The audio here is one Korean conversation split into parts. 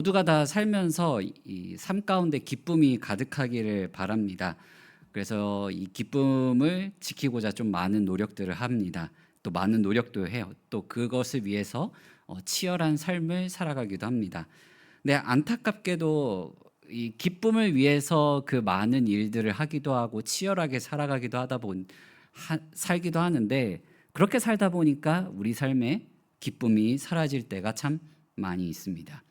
모두가 다 살면서 이 삶 가운데 기쁨이 가득하기를 바랍니다. 그래서 이 기쁨을 지키고자 좀 많은 노력들을 합니다. 또 많은 노력도 해요. 또 그것을 위해서 치열한 삶을 살아가기도 합니다. 근데 안타깝게도 이 기쁨을 위해서 그 많은 일들을 하기도 하고 치열하게 살아가기도 살기도 하는데, 그렇게 살다 보니까 우리 삶에 기쁨이 사라질 때가 참 많이 있습니다.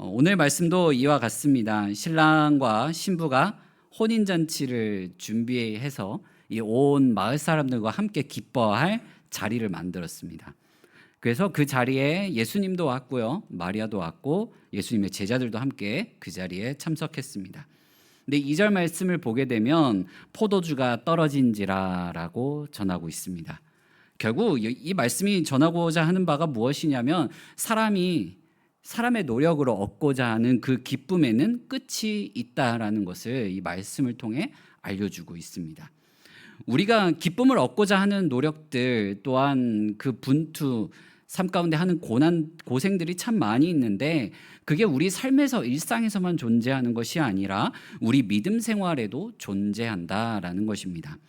오늘 말씀도 이와 같습니다. 신랑과 신부가 혼인잔치를 준비해서 이 온 마을 사람들과 함께 기뻐할 자리를 만들었습니다. 그래서 그 자리에 예수님도 왔고요, 마리아도 왔고 예수님의 제자들도 함께 그 자리에 참석했습니다. 근데 2절 말씀을 보게 되면 포도주가 떨어진지라라고 전하고 있습니다. 결국 이 말씀이 전하고자 하는 바가 무엇이냐면, 사람의 노력으로 얻고자 하는 그 기쁨에는 끝이 있다라는 것을 이 말씀을 통해 알려주고 있습니다. 우리가 기쁨을 얻고자 하는 노력들 또한 그 분투, 삶 가운데 하는 고생들이 참 많이 있는데, 그게 우리 삶에서 일상에서만 존재하는 것이 아니라 우리 믿음 생활에도 존재한다라는 것입니다.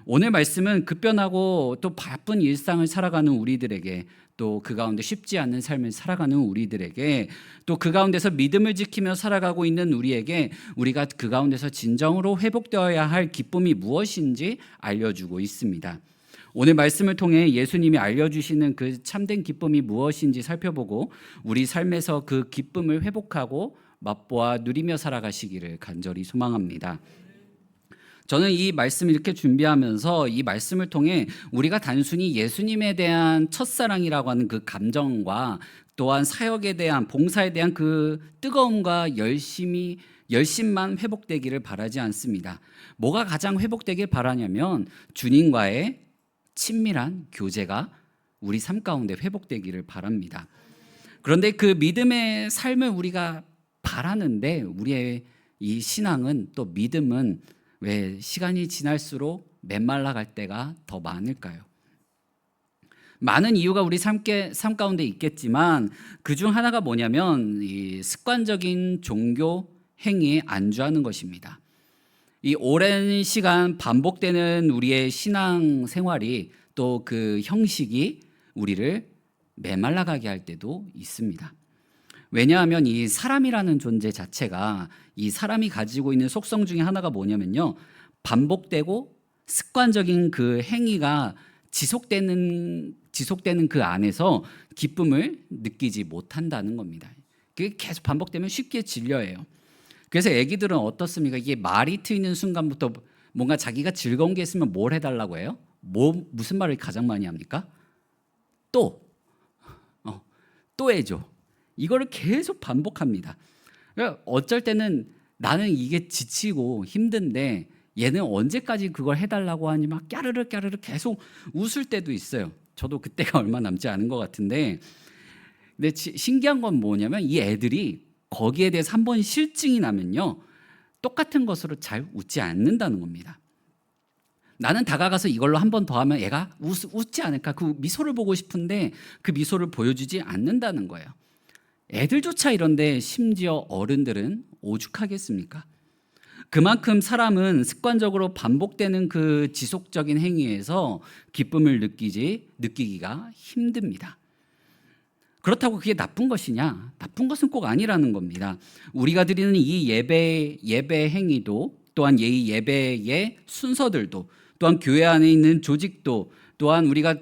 오늘 말씀은 급변하고 또 바쁜 일상을 살아가는 우리들에게, 또 그 가운데 쉽지 않은 삶을 살아가는 우리들에게, 또 그 가운데서 믿음을 지키며 살아가고 있는 우리에게 우리가 그 가운데서 진정으로 회복되어야 할 기쁨이 무엇인지 알려주고 있습니다. 오늘 말씀을 통해 예수님이 알려주시는 그 참된 기쁨이 무엇인지 살펴보고 우리 삶에서 그 기쁨을 회복하고 맛보아 누리며 살아가시기를 간절히 소망합니다. 저는 이 말씀을 이렇게 준비하면서 이 말씀을 통해 우리가 단순히 예수님에 대한 첫사랑이라고 하는 그 감정과 또한 사역에 대한, 봉사에 대한 그 뜨거움과 열심만 회복되기를 바라지 않습니다. 뭐가 가장 회복되길 바라냐면 주님과의 친밀한 교제가 우리 삶 가운데 회복되기를 바랍니다. 그런데 그 믿음의 삶을 우리가 바라는데, 우리의 이 신앙은, 또 믿음은 왜 시간이 지날수록 메말라 갈 때가 더 많을까요? 많은 이유가 우리 삶 가운데 있겠지만, 그중 하나가 뭐냐면 이 습관적인 종교 행위에 안주하는 것입니다. 이 오랜 시간 반복되는 우리의 신앙 생활이, 또 그 형식이 우리를 메말라가게 할 때도 있습니다. 왜냐하면 이 사람이라는 존재 자체가, 이 사람이 가지고 있는 속성 중에 하나가 뭐냐면요, 반복되고 습관적인 그 행위가 지속되는 그 안에서 기쁨을 느끼지 못한다는 겁니다. 그게 계속 반복되면 쉽게 질려해요. 그래서 애기들은 어떻습니까? 이게 말이 트이는 순간부터 뭔가 자기가 즐거운 게 있으면 뭘 해달라고 해요? 무슨 말을 가장 많이 합니까? 또 해줘. 이거를 계속 반복합니다. 그러니까 어쩔 때는 나는 이게 지치고 힘든데 얘는 언제까지 그걸 해달라고 하니 막 까르르 계속 웃을 때도 있어요. 저도 그때가 얼마 남지 않은 것 같은데, 근데 신기한 건 뭐냐면 이 애들이 거기에 대해서 한번 실증이 나면요, 똑같은 것으로 잘 웃지 않는다는 겁니다. 나는 다가가서 이걸로 한 번 더 하면 애가 웃지 않을까, 그 미소를 보고 싶은데 그 미소를 보여주지 않는다는 거예요. 애들조차 이런데 심지어 어른들은 오죽하겠습니까? 그만큼 사람은 습관적으로 반복되는 그 지속적인 행위에서 기쁨을 느끼기가 힘듭니다. 그렇다고 그게 나쁜 것이냐? 나쁜 것은 꼭 아니라는 겁니다. 우리가 드리는 이 예배 행위도, 또한 이 예배의 순서들도, 또한 교회 안에 있는 조직도, 또한 우리가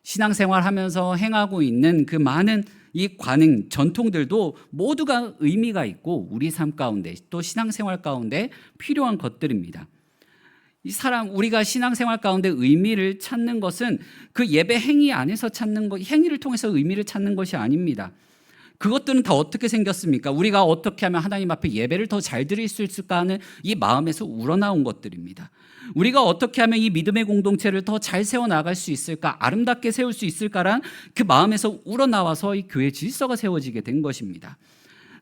신앙생활하면서 행하고 있는 그 많은 이 관행, 전통들도 모두가 의미가 있고 우리 삶 가운데, 또 신앙생활 가운데 필요한 것들입니다. 우리가 신앙생활 가운데 의미를 찾는 것은 그 예배 행위 안에서 찾는 것, 행위를 통해서 의미를 찾는 것이 아닙니다. 그것들은 다 어떻게 생겼습니까? 우리가 어떻게 하면 하나님 앞에 예배를 더 잘 드릴 수 있을까 하는 이 마음에서 우러나온 것들입니다. 우리가 어떻게 하면 이 믿음의 공동체를 더 잘 세워나갈 수 있을까, 아름답게 세울 수 있을까란 그 마음에서 우러나와서 이 교회 질서가 세워지게 된 것입니다.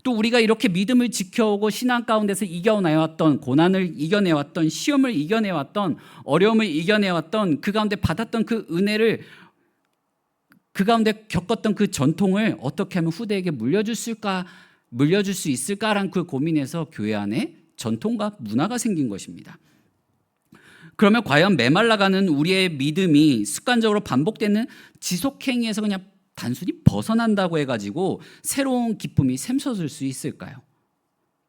또 우리가 이렇게 믿음을 지켜오고 신앙 가운데서 이겨내왔던, 고난을 이겨내왔던, 시험을 이겨내왔던, 어려움을 이겨내왔던, 그 가운데 받았던 그 은혜를, 그 가운데 겪었던 그 전통을 어떻게 하면 후대에게 물려줄 수 있을까 물려줄 수 있을까란 그 고민에서 교회 안에 전통과 문화가 생긴 것입니다. 그러면 과연 메말라가는 우리의 믿음이 습관적으로 반복되는 지속행위에서 그냥 단순히 벗어난다고 해가지고 새로운 기쁨이 샘솟을 수 있을까요?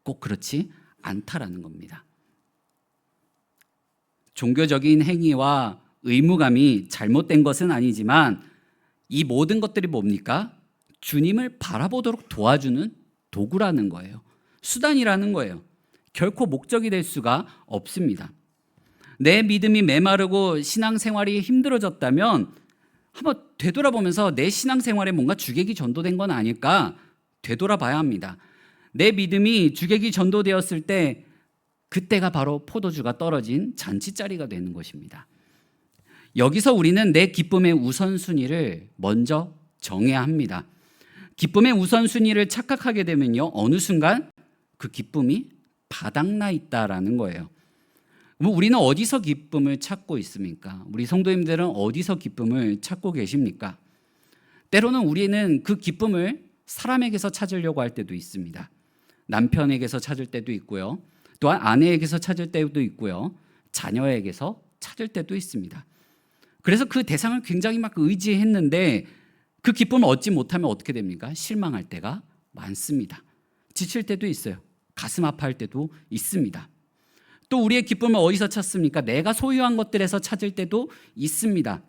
꼭 그렇지 않다라는 겁니다. 종교적인 행위와 의무감이 잘못된 것은 아니지만 이 모든 것들이 뭡니까? 주님을 바라보도록 도와주는 도구라는 거예요. 수단이라는 거예요. 결코 목적이 될 수가 없습니다. 내 믿음이 메마르고 신앙생활이 힘들어졌다면 한번 되돌아보면서 내 신앙생활에 뭔가 주객이 전도된 건 아닐까 되돌아봐야 합니다. 내 믿음이 주객이 전도되었을 때 그때가 바로 포도주가 떨어진 잔치자리가 되는 것입니다. 여기서 우리는 내 기쁨의 우선순위를 먼저 정해야 합니다. 기쁨의 우선순위를 착각하게 되면요, 어느 순간 그 기쁨이 바닥나 있다라는 거예요. 우리는 어디서 기쁨을 찾고 있습니까? 우리 성도님들은 어디서 기쁨을 찾고 계십니까? 때로는 우리는 그 기쁨을 사람에게서 찾으려고 할 때도 있습니다. 남편에게서 찾을 때도 있고요. 또한 아내에게서 찾을 때도 있고요. 자녀에게서 찾을 때도 있습니다. 그래서 그 대상을 굉장히 막 의지했는데 그 기쁨을 얻지 못하면 어떻게 됩니까? 실망할 때가 많습니다. 지칠 때도 있어요. 가슴 아파할 때도 있습니다. 또 우리의 기쁨을 어디서 찾습니까? 내가 소유한 것들에서 찾을 때도 있습니다.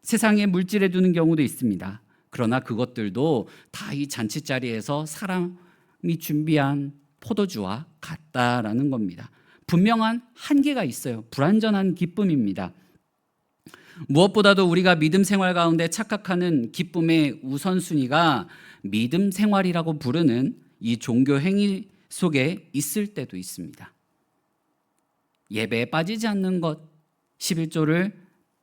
세상의 물질에 두는 경우도 있습니다. 그러나 그것들도 다 이 잔치자리에서 사람이 준비한 포도주와 같다라는 겁니다. 분명한 한계가 있어요. 불완전한 기쁨입니다. 무엇보다도 우리가 믿음 생활 가운데 착각하는 기쁨의 우선순위가 믿음 생활이라고 부르는 이 종교 행위 속에 있을 때도 있습니다. 예배에 빠지지 않는 것, 11조를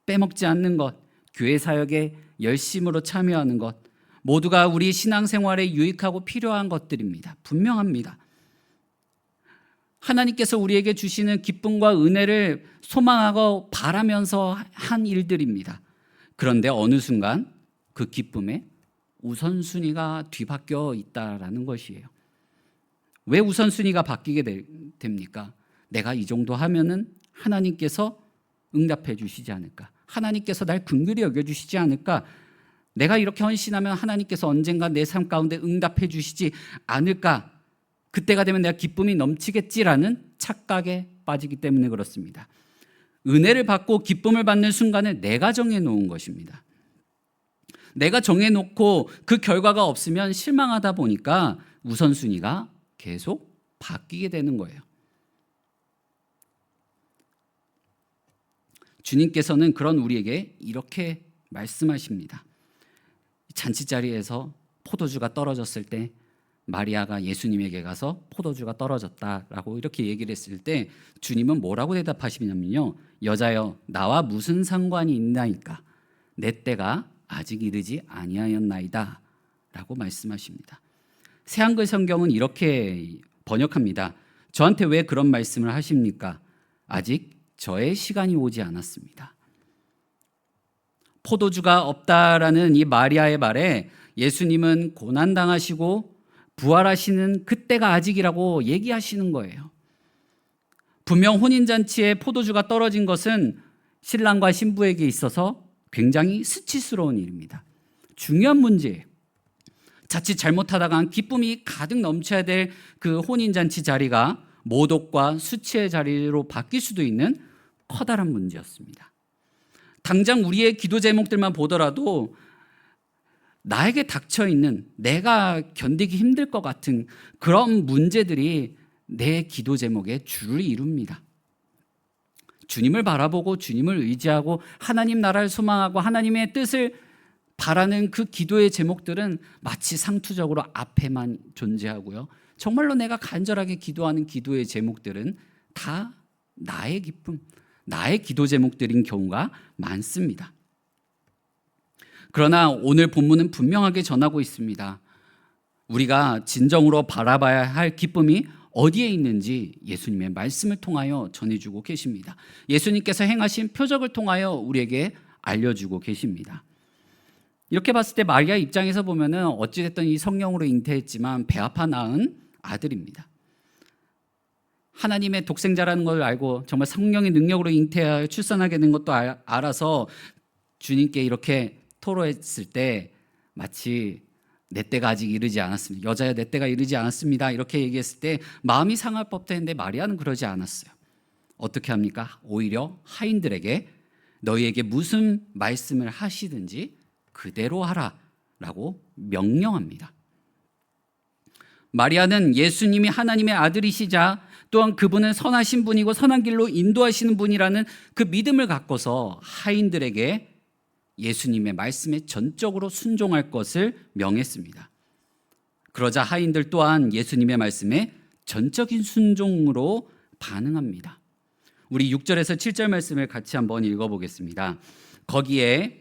빼먹지 않는 것, 교회 사역에 열심으로 참여하는 것, 모두가 우리 신앙생활에 유익하고 필요한 것들입니다. 분명합니다. 하나님께서 우리에게 주시는 기쁨과 은혜를 소망하고 바라면서 한 일들입니다. 그런데 어느 순간 그 기쁨의 우선순위가 뒤바뀌어 있다라는 것이에요. 왜 우선순위가 바뀌게 됩니까? 내가 이 정도 하면은 하나님께서 응답해 주시지 않을까? 하나님께서 날 긍휼히 여겨주시지 않을까? 내가 이렇게 헌신하면 하나님께서 언젠가 내 삶 가운데 응답해 주시지 않을까? 그때가 되면 내가 기쁨이 넘치겠지라는 착각에 빠지기 때문에 그렇습니다. 은혜를 받고 기쁨을 받는 순간을 내가 정해놓은 것입니다. 내가 정해놓고 그 결과가 없으면 실망하다 보니까 우선순위가 계속 바뀌게 되는 거예요. 주님께서는 그런 우리에게 이렇게 말씀하십니다. 잔치자리에서 포도주가 떨어졌을 때 마리아가 예수님에게 가서 포도주가 떨어졌다라고 이렇게 얘기를 했을 때 주님은 뭐라고 대답하시냐면요, 여자여 나와 무슨 상관이 있나이까? 내 때가 아직 이르지 아니하였나이다 라고 말씀하십니다. 새한글 성경은 이렇게 번역합니다. 저한테 왜 그런 말씀을 하십니까? 아직 저의 시간이 오지 않았습니다. 포도주가 없다라는 이 마리아의 말에 예수님은 고난당하시고 부활하시는 그때가 아직이라고 얘기하시는 거예요. 분명 혼인잔치에 포도주가 떨어진 것은 신랑과 신부에게 있어서 굉장히 수치스러운 일입니다. 중요한 문제예요. 자칫 잘못하다간 기쁨이 가득 넘쳐야 될 그 혼인잔치 자리가 모독과 수치의 자리로 바뀔 수도 있는 커다란 문제였습니다. 당장 우리의 기도 제목들만 보더라도 나에게 닥쳐있는 내가 견디기 힘들 것 같은 그런 문제들이 내 기도 제목의 주를 이룹니다. 주님을 바라보고 주님을 의지하고 하나님 나라를 소망하고 하나님의 뜻을 바라는 그 기도의 제목들은 마치 상투적으로 앞에만 존재하고요. 정말로 내가 간절하게 기도하는 기도의 제목들은 다 나의 기쁨, 나의 기도 제목들인 경우가 많습니다. 그러나 오늘 본문은 분명하게 전하고 있습니다. 우리가 진정으로 바라봐야 할 기쁨이 어디에 있는지 예수님의 말씀을 통하여 전해주고 계십니다. 예수님께서 행하신 표적을 통하여 우리에게 알려주고 계십니다. 이렇게 봤을 때 마리아 입장에서 보면은 어찌됐든 이 성령으로 잉태했지만 배 아파 낳은 아들입니다. 하나님의 독생자라는 걸 알고 정말 성령의 능력으로 잉태하여 출산하게 된 것도 알아서 주님께 이렇게 토로했을 때 마치 내 때가 아직 이르지 않았습니다. 여자야 내 때가 이르지 않았습니다. 이렇게 얘기했을 때 마음이 상할 법도 했는데 마리아는 그러지 않았어요. 어떻게 합니까? 오히려 하인들에게 너희에게 무슨 말씀을 하시든지 그대로 하라 라고 명령합니다. 마리아는 예수님이 하나님의 아들이시자 또한 그분은 선하신 분이고 선한 길로 인도하시는 분이라는 그 믿음을 갖고서 하인들에게 예수님의 말씀에 전적으로 순종할 것을 명했습니다. 그러자 하인들 또한 예수님의 말씀에 전적인 순종으로 반응합니다. 우리 6절에서 7절 말씀을 같이 한번 읽어보겠습니다. 거기에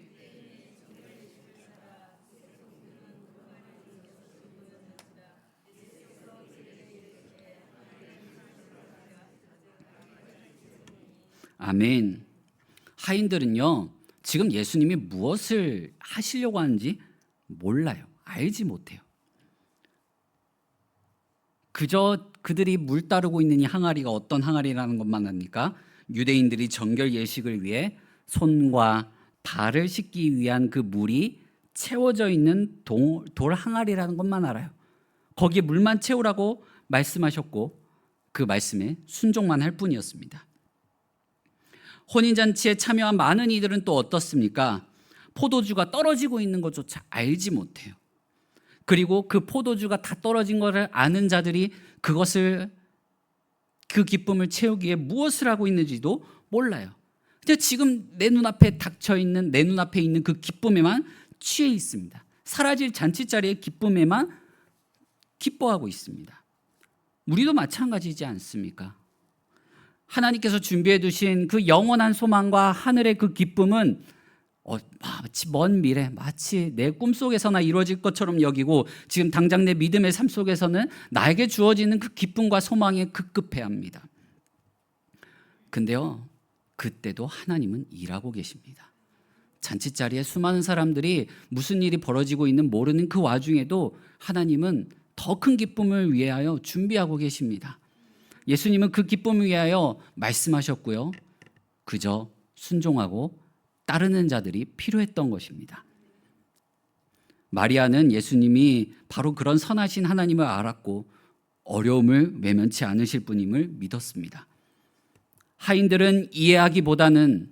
아멘. 하인들은요, 지금 예수님이 무엇을 하시려고 하는지 몰라요. 알지 못해요. 그저 그들이 물 따르고 있는 이 항아리가 어떤 항아리라는 것만 아니까 유대인들이 정결 예식을 위해 손과 발을 씻기 위한 그 물이 채워져 있는 돌 항아리라는 것만 알아요. 거기에 물만 채우라고 말씀하셨고 그 말씀에 순종만 할 뿐이었습니다. 혼인잔치에 참여한 많은 이들은 또 어떻습니까? 포도주가 떨어지고 있는 것조차 알지 못해요. 그리고 그 포도주가 다 떨어진 것을 아는 자들이 그 기쁨을 채우기 위해 무엇을 하고 있는지도 몰라요. 근데 지금 내 눈앞에 있는 그 기쁨에만 취해 있습니다. 사라질 잔치자리의 기쁨에만 기뻐하고 있습니다. 우리도 마찬가지지 않습니까? 하나님께서 준비해 두신 그 영원한 소망과 하늘의 그 기쁨은 마치 먼 미래, 마치 내 꿈속에서나 이루어질 것처럼 여기고 지금 당장 내 믿음의 삶 속에서는 나에게 주어지는 그 기쁨과 소망에 급급해합니다. 근데요, 그때도 하나님은 일하고 계십니다. 잔치자리에 수많은 사람들이 무슨 일이 벌어지고 있는 모르는 그 와중에도 하나님은 더 큰 기쁨을 위하여 준비하고 계십니다. 예수님은 그 기쁨을 위하여 말씀하셨고요. 그저 순종하고 따르는 자들이 필요했던 것입니다. 마리아는 예수님이 바로 그런 선하신 하나님을 알았고 어려움을 외면치 않으실 분임을 믿었습니다. 하인들은 이해하기보다는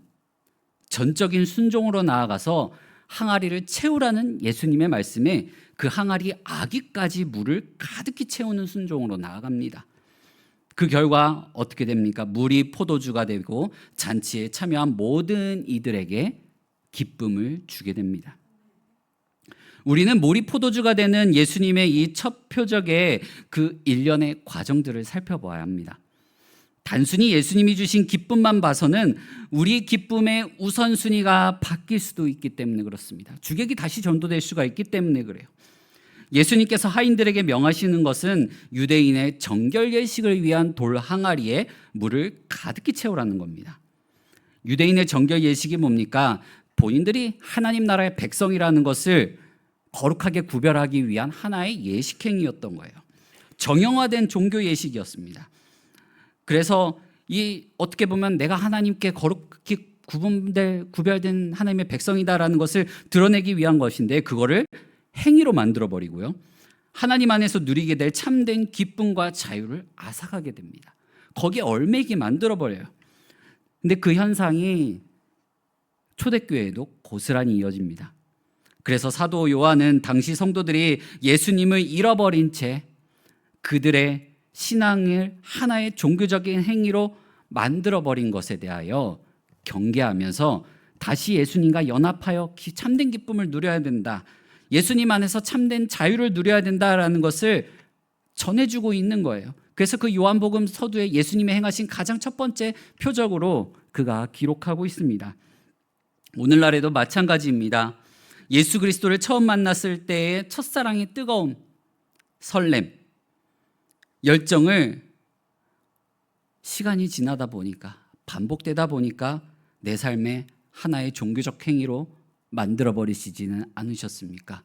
전적인 순종으로 나아가서 항아리를 채우라는 예수님의 말씀에 그 항아리 아기까지 물을 가득히 채우는 순종으로 나아갑니다. 그 결과 어떻게 됩니까? 물이 포도주가 되고 잔치에 참여한 모든 이들에게 기쁨을 주게 됩니다. 우리는 물이 포도주가 되는 예수님의 이 첫 표적의 그 일련의 과정들을 살펴봐야 합니다. 단순히 예수님이 주신 기쁨만 봐서는 우리 기쁨의 우선순위가 바뀔 수도 있기 때문에 그렇습니다. 주객이 다시 전도될 수가 있기 때문에 그래요. 예수님께서 하인들에게 명하시는 것은 유대인의 정결 예식을 위한 돌 항아리에 물을 가득히 채우라는 겁니다. 유대인의 정결 예식이 뭡니까? 본인들이 하나님 나라의 백성이라는 것을 거룩하게 구별하기 위한 하나의 예식행위였던 거예요. 정형화된 종교 예식이었습니다. 그래서 어떻게 보면 내가 하나님께 거룩히 구별된 하나님의 백성이다라는 것을 드러내기 위한 것인데 그거를 행위로 만들어버리고요. 하나님 안에서 누리게 될 참된 기쁨과 자유를 앗아가게 됩니다. 거기에 얽매이게 만들어버려요. 근데 그 현상이 초대교회에도 고스란히 이어집니다. 그래서 사도 요한은 당시 성도들이 예수님을 잃어버린 채 그들의 신앙을 하나의 종교적인 행위로 만들어버린 것에 대하여 경계하면서 다시 예수님과 연합하여 참된 기쁨을 누려야 된다. 예수님 안에서 참된 자유를 누려야 된다라는 것을 전해주고 있는 거예요. 그래서 그 요한복음 서두에 예수님이 행하신 가장 첫 번째 표적으로 그가 기록하고 있습니다. 오늘날에도 마찬가지입니다. 예수 그리스도를 처음 만났을 때의 첫사랑의 뜨거움, 설렘, 열정을 시간이 지나다 보니까 반복되다 보니까 내 삶에 하나의 종교적 행위로 만들어 버리시지는 않으셨습니까?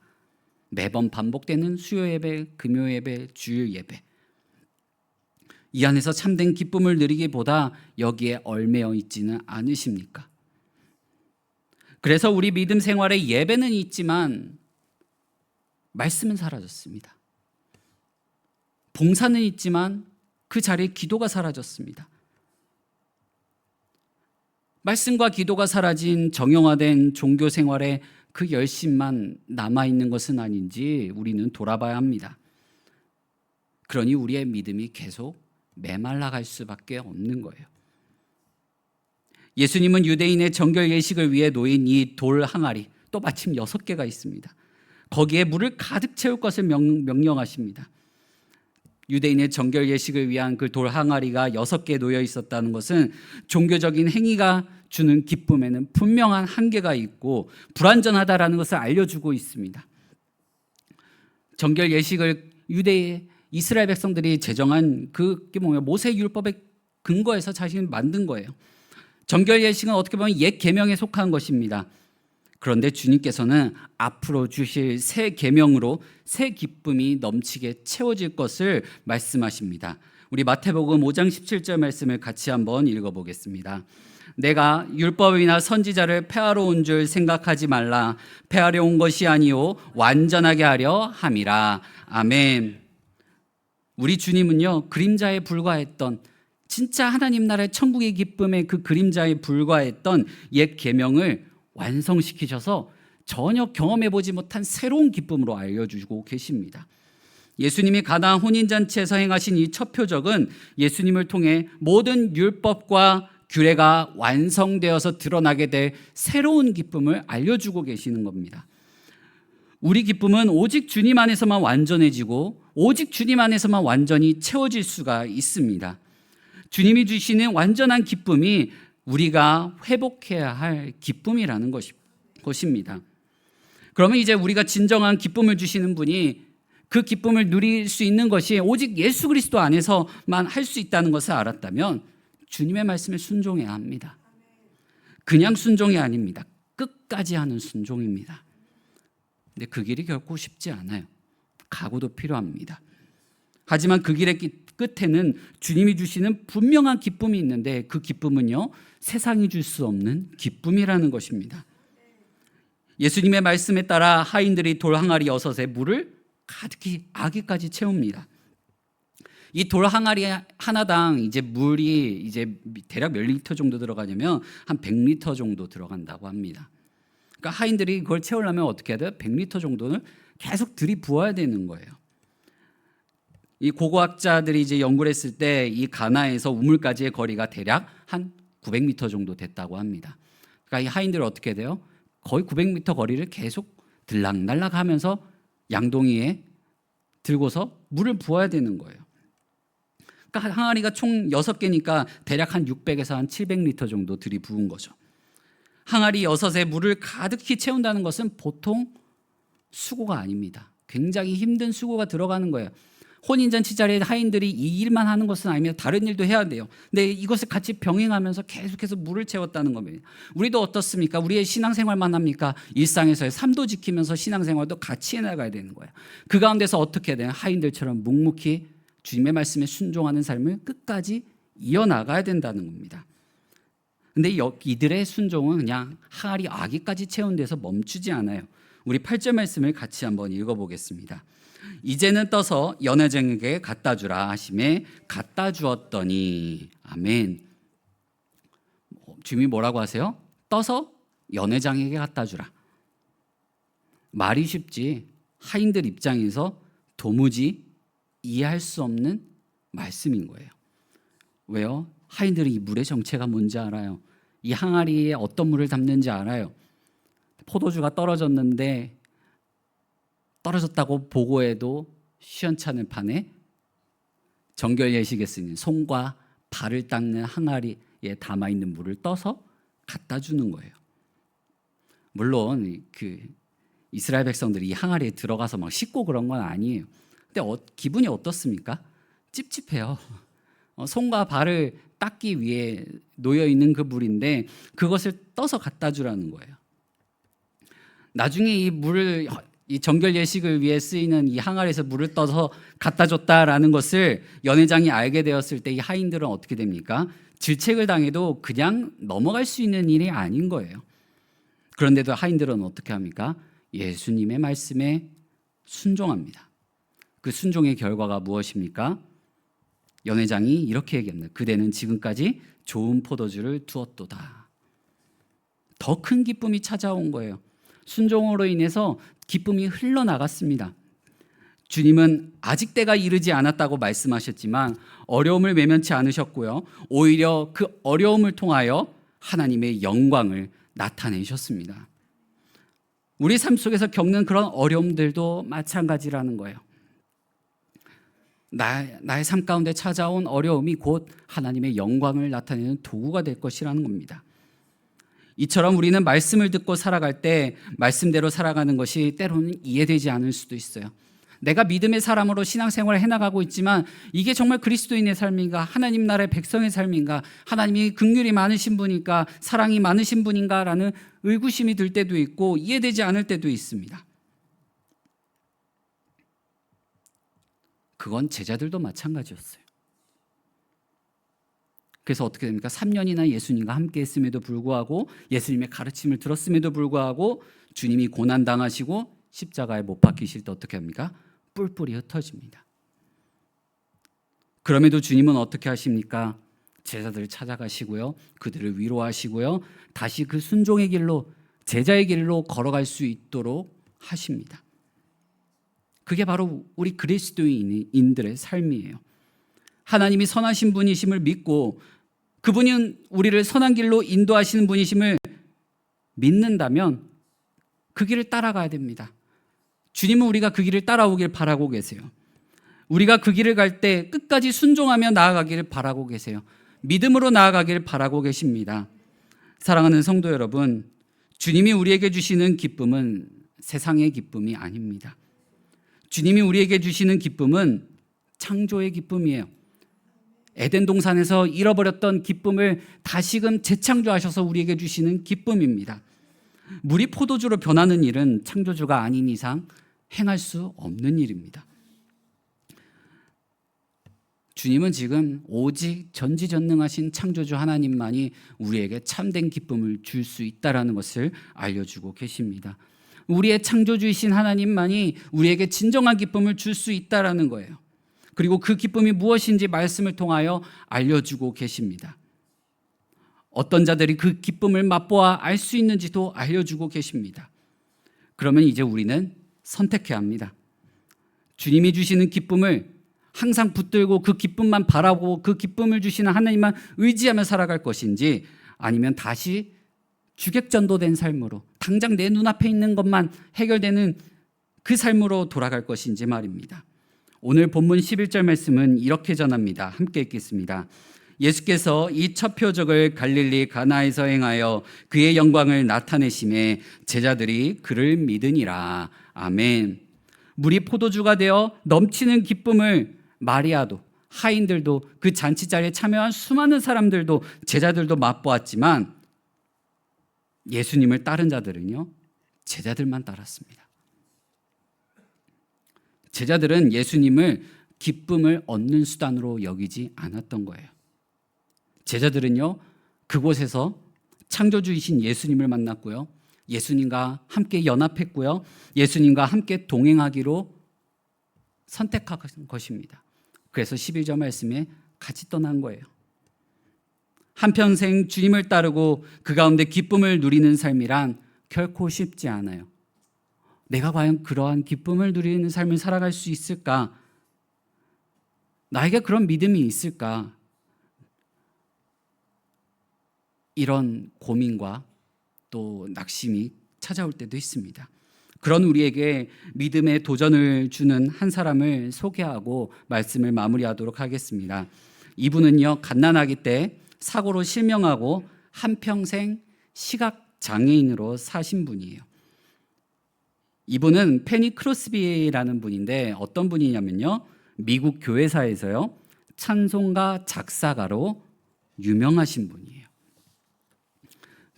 매번 반복되는 수요 예배, 금요 예배, 주일 예배, 이 안에서 참된 기쁨을 누리기보다 여기에 얽매여 있지는 않으십니까? 그래서 우리 믿음 생활에 예배는 있지만 말씀은 사라졌습니다. 봉사는 있지만 그 자리에 기도가 사라졌습니다. 말씀과 기도가 사라진 정형화된 종교 생활에 그 열심만 남아있는 것은 아닌지 우리는 돌아봐야 합니다. 그러니 우리의 믿음이 계속 메말라갈 수밖에 없는 거예요. 예수님은 유대인의 정결 예식을 위해 놓인 이 돌 항아리, 또 마침 6개가 있습니다. 거기에 물을 가득 채울 것을 명령하십니다. 유대인의 정결 예식을 위한 그 돌 항아리가 6개 놓여 있었다는 것은 종교적인 행위가 주는 기쁨에는 분명한 한계가 있고 불완전하다라는 것을 알려주고 있습니다. 정결 예식을 유대의 이스라엘 백성들이 제정한 그게 뭐냐, 모세 율법의 근거에서 자신이 만든 거예요. 정결 예식은 어떻게 보면 옛 계명에 속한 것입니다. 그런데 주님께서는 앞으로 주실 새 계명으로 새 기쁨이 넘치게 채워질 것을 말씀하십니다. 우리 마태복음 5장 17절 말씀을 같이 한번 읽어보겠습니다. 내가 율법이나 선지자를 폐하러 온 줄 생각하지 말라. 폐하려 온 것이 아니요 완전하게 하려 함이라. 아멘. 우리 주님은요, 그림자에 불과했던, 진짜 하나님 나라의 천국의 기쁨의 그 그림자에 불과했던 옛 계명을 완성시키셔서 전혀 경험해보지 못한 새로운 기쁨으로 알려주고 계십니다. 예수님이 가나안 혼인잔치에서 행하신 이 첫 표적은 예수님을 통해 모든 율법과 규례가 완성되어서 드러나게 될 새로운 기쁨을 알려주고 계시는 겁니다. 우리 기쁨은 오직 주님 안에서만 완전해지고 오직 주님 안에서만 완전히 채워질 수가 있습니다. 주님이 주시는 완전한 기쁨이 우리가 회복해야 할 기쁨이라는 것입니다. 그러면 이제 우리가 진정한 기쁨을 주시는 분이 그 기쁨을 누릴 수 있는 것이 오직 예수 그리스도 안에서만 할 수 있다는 것을 알았다면 주님의 말씀에 순종해야 합니다. 그냥 순종이 아닙니다. 끝까지 하는 순종입니다. 근데 그 길이 결코 쉽지 않아요. 각오도 필요합니다. 하지만 그 길의 끝에는 주님이 주시는 분명한 기쁨이 있는데 그 기쁨은요, 세상이 줄 수 없는 기쁨이라는 것입니다. 예수님의 말씀에 따라 하인들이 돌 항아리 6에 물을 가득히 아기까지 채웁니다. 이 돌 항아리 하나당 이제 물이 이제 대략 몇 리터 정도 들어가냐면 한 100리터 정도 들어간다고 합니다. 그러니까 하인들이 그걸 채우려면 어떻게 해야 돼요? 100리터 정도는 계속 들이부어야 되는 거예요. 이 고고학자들이 이제 연구를 했을 때 이 가나에서 우물까지의 거리가 대략 한 900m 정도 됐다고 합니다. 그러니까 이 하인들은 어떻게 돼요? 거의 900m 거리를 계속 들락날락 하면서 양동이에 들고서 물을 부어야 되는 거예요. 그러니까 항아리가 총 6개니까 대략 한 600에서 한 700리터 정도 들이부은 거죠. 항아리 6에 물을 가득히 채운다는 것은 보통 수고가 아닙니다. 굉장히 힘든 수고가 들어가는 거예요. 혼인잔치 자리에 하인들이 이 일만 하는 것은 아니면 다른 일도 해야 돼요. 근데 이것을 같이 병행하면서 계속해서 물을 채웠다는 겁니다. 우리도 어떻습니까? 우리의 신앙생활만 합니까? 일상에서의 삶도 지키면서 신앙생활도 같이 해나가야 되는 거예요. 그 가운데서 어떻게 해야 되나? 하인들처럼 묵묵히 주님의 말씀에 순종하는 삶을 끝까지 이어나가야 된다는 겁니다. 근데 이들의 순종은 그냥 항아리 아기까지 채운 데서 멈추지 않아요. 우리 8절 말씀을 같이 한번 읽어보겠습니다. 이제는 떠서 연회장에게 갖다 주라 하심에 갖다 주었더니. 아멘. 주님이 뭐라고 하세요? 떠서 연회장에게 갖다 주라. 말이 쉽지 하인들 입장에서 도무지 이해할 수 없는 말씀인 거예요. 왜요? 하인들이 이 물의 정체가 뭔지 알아요. 이 항아리에 어떤 물을 담는지 알아요. 포도주가 떨어졌다고 보고해도 시원찮은 판에 정결 예식에 쓰는 손과 발을 닦는 항아리에 담아있는 물을 떠서 갖다 주는 거예요. 물론 그 이스라엘 백성들이 이 항아리에 들어가서 막 씻고 그런 건 아니에요. 근데 기분이 어떻습니까? 찝찝해요. 손과 발을 닦기 위해 놓여 있는 그 물인데 그것을 떠서 갖다 주라는 거예요. 나중에 이 정결 예식을 위해 쓰이는 이 항아리에서 물을 떠서 갖다 줬다라는 것을 연회장이 알게 되었을 때 이 하인들은 어떻게 됩니까? 질책을 당해도 그냥 넘어갈 수 있는 일이 아닌 거예요. 그런데도 하인들은 어떻게 합니까? 예수님의 말씀에 순종합니다. 그 순종의 결과가 무엇입니까? 연회장이 이렇게 얘기합니다. 그대는 지금까지 좋은 포도주를 두었도다. 더 큰 기쁨이 찾아온 거예요. 순종으로 인해서 기쁨이 흘러나갔습니다. 주님은 아직 때가 이르지 않았다고 말씀하셨지만 어려움을 외면치 않으셨고요. 오히려 그 어려움을 통하여 하나님의 영광을 나타내셨습니다. 우리 삶 속에서 겪는 그런 어려움들도 마찬가지라는 거예요. 나의 삶 가운데 찾아온 어려움이 곧 하나님의 영광을 나타내는 도구가 될 것이라는 겁니다. 이처럼 우리는 말씀을 듣고 살아갈 때 말씀대로 살아가는 것이 때로는 이해되지 않을 수도 있어요. 내가 믿음의 사람으로 신앙생활을 해나가고 있지만 이게 정말 그리스도인의 삶인가, 하나님 나라의 백성의 삶인가, 하나님이 긍휼이 많으신 분인가, 사랑이 많으신 분인가 라는 의구심이 들 때도 있고 이해되지 않을 때도 있습니다. 그건 제자들도 마찬가지였어요. 그래서 어떻게 됩니까? 3년이나 예수님과 함께 했음에도 불구하고 예수님의 가르침을 들었음에도 불구하고 주님이 고난당하시고 십자가에 못 박히실 때 어떻게 합니까? 뿔뿔이 흩어집니다. 그럼에도 주님은 어떻게 하십니까? 제자들을 찾아가시고요. 그들을 위로하시고요. 다시 그 순종의 길로, 제자의 길로 걸어갈 수 있도록 하십니다. 그게 바로 우리 그리스도인들의 삶이에요. 하나님이 선하신 분이심을 믿고 그분은 우리를 선한 길로 인도하시는 분이심을 믿는다면 그 길을 따라가야 됩니다. 주님은 우리가 그 길을 따라오길 바라고 계세요. 우리가 그 길을 갈 때 끝까지 순종하며 나아가기를 바라고 계세요. 믿음으로 나아가기를 바라고 계십니다. 사랑하는 성도 여러분, 주님이 우리에게 주시는 기쁨은 세상의 기쁨이 아닙니다. 주님이 우리에게 주시는 기쁨은 창조의 기쁨이에요. 에덴 동산에서 잃어버렸던 기쁨을 다시금 재창조하셔서 우리에게 주시는 기쁨입니다. 물이 포도주로 변하는 일은 창조주가 아닌 이상 행할 수 없는 일입니다. 주님은 지금 오직 전지전능하신 창조주 하나님만이 우리에게 참된 기쁨을 줄 수 있다는 것을 알려주고 계십니다. 우리의 창조주이신 하나님만이 우리에게 진정한 기쁨을 줄 수 있다는 거예요. 그리고 그 기쁨이 무엇인지 말씀을 통하여 알려주고 계십니다. 어떤 자들이 그 기쁨을 맛보아 알 수 있는지도 알려주고 계십니다. 그러면 이제 우리는 선택해야 합니다. 주님이 주시는 기쁨을 항상 붙들고 그 기쁨만 바라보고 그 기쁨을 주시는 하나님만 의지하며 살아갈 것인지, 아니면 다시 주객전도된 삶으로 당장 내 눈앞에 있는 것만 해결되는 그 삶으로 돌아갈 것인지 말입니다. 오늘 본문 11절 말씀은 이렇게 전합니다. 함께 읽겠습니다. 예수께서 이 첫 표적을 갈릴리 가나에서 행하여 그의 영광을 나타내심에 제자들이 그를 믿으니라. 아멘. 물이 포도주가 되어 넘치는 기쁨을 마리아도, 하인들도, 그 잔치 자리에 참여한 수많은 사람들도, 제자들도 맛보았지만 예수님을 따른 자들은요, 제자들만 따랐습니다. 제자들은 예수님을 기쁨을 얻는 수단으로 여기지 않았던 거예요. 제자들은요, 그곳에서 창조주이신 예수님을 만났고요, 예수님과 함께 연합했고요, 예수님과 함께 동행하기로 선택한 것입니다. 그래서 11절 말씀에 같이 떠난 거예요. 한평생 주님을 따르고 그 가운데 기쁨을 누리는 삶이란 결코 쉽지 않아요. 내가 과연 그러한 기쁨을 누리는 삶을 살아갈 수 있을까? 나에게 그런 믿음이 있을까? 이런 고민과 또 낙심이 찾아올 때도 있습니다. 그런 우리에게 믿음의 도전을 주는 한 사람을 소개하고 말씀을 마무리하도록 하겠습니다. 이분은요, 갓난아기 때 사고로 실명하고 한평생 시각장애인으로 사신 분이에요. 이분은 페니 크로스비라는 분인데 어떤 분이냐면요, 미국 교회사에서요 찬송가 작사가로 유명하신 분이에요.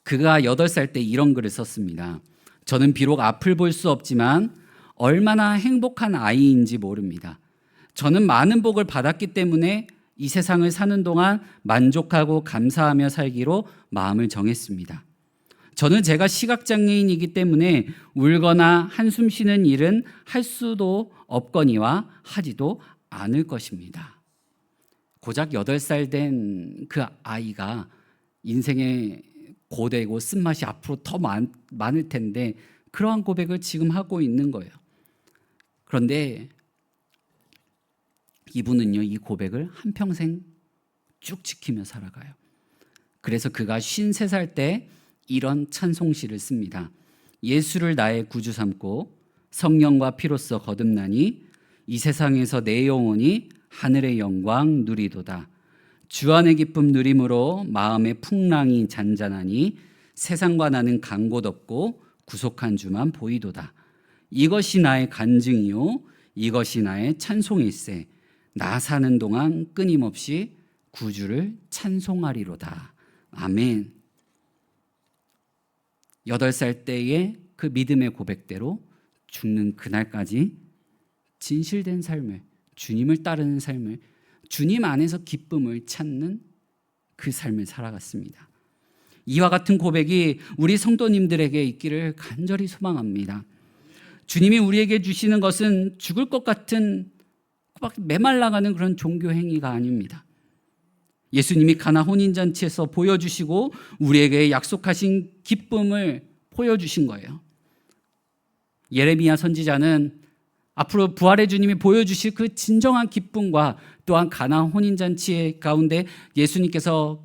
그가 8살 때 이런 글을 썼습니다. 저는 비록 앞을 볼 수 없지만 얼마나 행복한 아이인지 모릅니다. 저는 많은 복을 받았기 때문에 이 세상을 사는 동안 만족하고 감사하며 살기로 마음을 정했습니다. 저는 제가 시각장애인이기 때문에 울거나 한숨 쉬는 일은 할 수도 없거니와 하지도 않을 것입니다. 고작 8살 된 그 아이가 인생의 고되고 쓴맛이 앞으로 더 많을 텐데 그러한 고백을 지금 하고 있는 거예요. 그런데 이분은요, 이 고백을 한평생 쭉 지키며 살아가요. 그래서 그가 53살 때 이런 찬송시를 씁니다. 예수를 나의 구주 삼고 성령과 피로써 거듭나니 이 세상에서 내 영혼이 하늘의 영광 누리도다. 주 안의 기쁨 누림으로 마음의 풍랑이 잔잔하니 세상과 나는 간 곳 없고 구속한 주만 보이도다. 이것이 나의 간증이요 이것이 나의 찬송일세. 나 사는 동안 끊임없이 구주를 찬송하리로다. 아멘. 8살 때의 그 믿음의 고백대로 죽는 그날까지 진실된 삶을, 주님을 따르는 삶을, 주님 안에서 기쁨을 찾는 그 삶을 살아갔습니다. 이와 같은 고백이 우리 성도님들에게 있기를 간절히 소망합니다. 주님이 우리에게 주시는 것은 죽을 것 같은 메말라가는 그런 종교 행위가 아닙니다. 예수님이 가나 혼인잔치에서 보여주시고 우리에게 약속하신 기쁨을 보여주신 거예요. 예레미야 선지자는 앞으로 부활의 주님이 보여주실 그 진정한 기쁨과 또한 가나 혼인잔치 가운데 예수님께서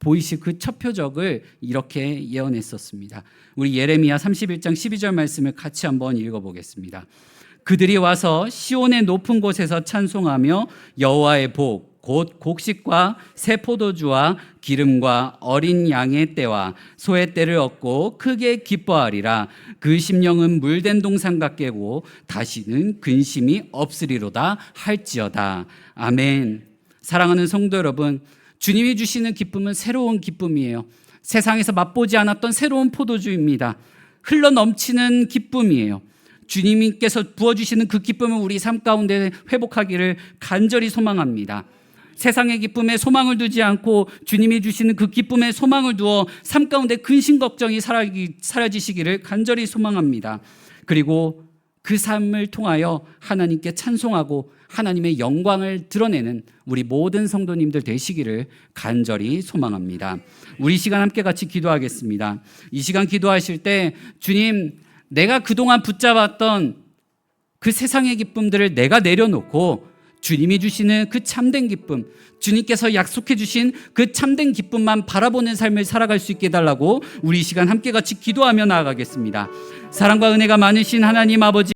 보이실 그 첫 표적을 이렇게 예언했었습니다. 우리 예레미야 31장 12절 말씀을 같이 한번 읽어보겠습니다. 그들이 와서 시온의 높은 곳에서 찬송하며 여호와의 복 곧 곡식과 새 포도주와 기름과 어린 양의 떼와 소의 떼를 얻고 크게 기뻐하리라. 그 심령은 물된 동산 같게고 다시는 근심이 없으리로다 할지어다. 아멘. 사랑하는 성도 여러분, 주님이 주시는 기쁨은 새로운 기쁨이에요. 세상에서 맛보지 않았던 새로운 포도주입니다. 흘러 넘치는 기쁨이에요. 주님께서 부어주시는 그 기쁨을 우리 삶 가운데 회복하기를 간절히 소망합니다. 세상의 기쁨에 소망을 두지 않고 주님이 주시는 그 기쁨에 소망을 두어 삶 가운데 근심 걱정이 사라지시기를 간절히 소망합니다. 그리고 그 삶을 통하여 하나님께 찬송하고 하나님의 영광을 드러내는 우리 모든 성도님들 되시기를 간절히 소망합니다. 우리 시간 함께 같이 기도하겠습니다. 이 시간 기도하실 때 주님, 내가 그동안 붙잡았던 그 세상의 기쁨들을 내가 내려놓고 주님이 주시는 그 참된 기쁨, 주님께서 약속해 주신 그 참된 기쁨만 바라보는 삶을 살아갈 수 있게 해달라고 우리 이 시간 함께 같이 기도하며 나아가겠습니다. 사랑과 은혜가 많으신 하나님 아버지,